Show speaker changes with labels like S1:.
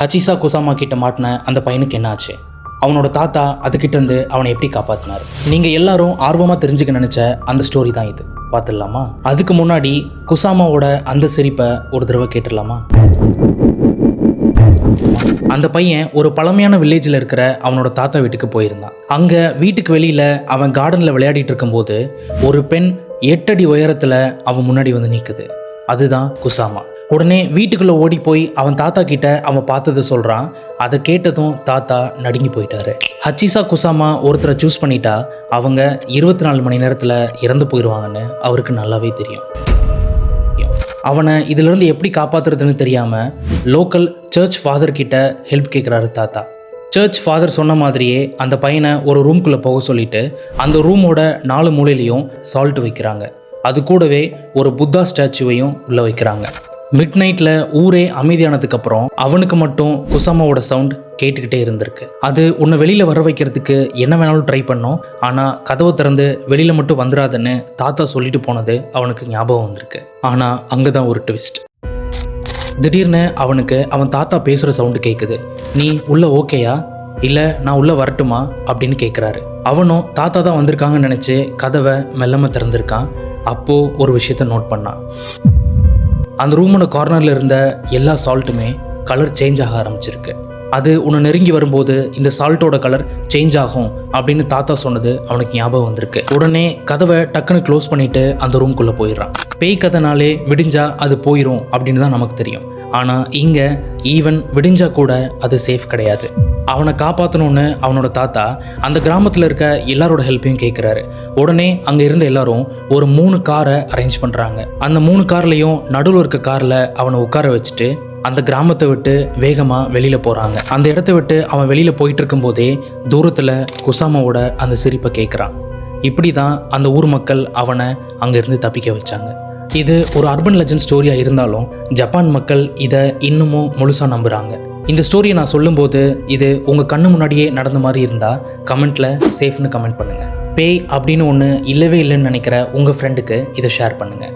S1: ஹச்சிசா குசாமா கிட்ட மாட்டின அந்த பையனுக்கு என்ன ஆச்சு? அவனோட தாத்தா அதுக்கிட்ட இருந்து அவனை எப்படி காப்பாற்றினார்? நீங்கள் எல்லாரும் ஆர்வமாக தெரிஞ்சுக்க நினச்ச அந்த ஸ்டோரி தான் இது. பார்த்துடலாமா? அதுக்கு முன்னாடி குசாமாவோட அந்த சிரிப்பை ஒரு தடவை கேட்டுடலாமா? அந்த பையன் ஒரு பழமையான வில்லேஜில் இருக்கிற அவனோட தாத்தா வீட்டுக்கு போயிருந்தான். அங்கே வீட்டுக்கு வெளியில் அவன் கார்டனில் விளையாடிட்டு இருக்கும்போது ஒரு பெண் 8 அடி உயரத்தில் அவன் முன்னாடி வந்து நிற்குது. அதுதான் குசாமா. உடனே வீட்டுக்குள்ளே ஓடி போய் அவன் தாத்தா கிட்ட அவன் பார்த்ததை சொல்கிறான். அதை கேட்டதும் தாத்தா நடுங்கி போயிட்டாரு. ஹச்சிசா குசாமா ஒருத்தரை சூஸ் பண்ணிட்டா அவங்க 24 மணி நேரத்தில் இறந்து போயிடுவாங்கன்னு அவருக்கு நல்லாவே தெரியும். அவனை இதிலிருந்து எப்படி காப்பாற்றுறதுன்னு தெரியாமல் லோக்கல் சர்ச் ஃபாதர் கிட்ட ஹெல்ப் கேட்குறாரு தாத்தா. சர்ச் ஃபாதர் சொன்ன மாதிரியே அந்த பையனை ஒரு ரூம்குள்ளே போக சொல்லிட்டு அந்த ரூமோட 4 மூலையிலையும் சால்ட் வைக்கிறாங்க. அது கூடவே ஒரு புத்தா ஸ்டாச்சுவையும் உள்ளே வைக்கிறாங்க. மிட் நைட்டில் ஊரே அமைதியானதுக்கப்புறம் அவனுக்கு மட்டும் குசாமாவோட சவுண்ட் கேட்டுக்கிட்டே இருந்திருக்கு. அது உன்னை வெளியில் வர வைக்கிறதுக்கு என்ன வேணாலும் ட்ரை பண்ணோம், ஆனால் கதவை திறந்து வெளியில் மட்டும் வந்துடாதுன்னு தாத்தா சொல்லிட்டு போனது அவனுக்கு ஞாபகம் வந்திருக்கு. ஆனால் அங்கே தான் ஒரு ட்விஸ்ட். திடீர்னு அவனுக்கு அவன் தாத்தா பேசுகிற சவுண்டு கேட்குது. நீ உள்ள ஓகேயா, இல்லை நான் உள்ளே வரட்டுமா அப்படின்னு கேட்குறாரு. அவனும் தாத்தா தான் வந்திருக்காங்கன்னு நினச்சி கதவை மெல்லமாக திறந்திருக்கான். அப்போது ஒரு விஷயத்தை நோட் பண்ணான். அந்த ரூமோட கார்னரில் இருந்த எல்லா சால்ட்டுமே கலர் சேஞ்ச் ஆக ஆரம்பிச்சிருக்கு. அது உன்னை நெருங்கி வரும்போது இந்த சால்ட்டோட கலர் சேஞ்ச் ஆகும் அப்படின்னு தாத்தா சொன்னது அவனுக்கு ஞாபகம் வந்திருக்கு. உடனே கதவை டக்குன்னு க்ளோஸ் பண்ணிட்டு அந்த ரூம்குள்ளே போயிடுறான். பேய் கதைனாலே விடிஞ்சா அது போயிடும் அப்படின்னு தான் நமக்கு தெரியும். ஆனால் இங்கே ஈவன் விடிஞ்சா கூட அது சேஃப் கிடையாது. அவனை காப்பாற்றணுன்னு அவனோட தாத்தா அந்த கிராமத்தில் இருக்க எல்லாரோட ஹெல்ப்பையும் கேட்குறாரு. உடனே அங்கே இருந்த எல்லாரும் ஒரு 3 காரை அரேஞ்ச் பண்ணுறாங்க. அந்த 3 கார்லேயும் நடுவில் இருக்க காரில் அவனை உட்கார வச்சுட்டு அந்த கிராமத்தை விட்டு வேகமாக வெளியில் போகிறாங்க. அந்த இடத்த விட்டு அவன் வெளியில் போயிட்டு இருக்கும்போதே தூரத்தில் குசாமாவோட அந்த சிரிப்பை கேட்குறான். இப்படி தான் அந்த ஊர் மக்கள் அவனை அங்கேருந்து தப்பிக்க வச்சாங்க. இது ஒரு அர்பன் லெஜண்ட் ஸ்டோரியாக இருந்தாலும் ஜப்பான் மக்கள் இதை இன்னமும் முழுசாக நம்புகிறாங்க. இந்த ஸ்டோரியை நான் சொல்லும்போது இது உங்கள் கண்ணு முன்னாடியே நடந்த மாதிரி இருந்தால் கமெண்ட்டில் சேஃப்னு கமெண்ட் பண்ணுங்கள். பேய் அப்படின்னு ஒன்று இல்லவே இல்லைன்னு நினைக்கிற உங்கள் ஃப்ரெண்டுக்கு இதை ஷேர் பண்ணுங்கள்.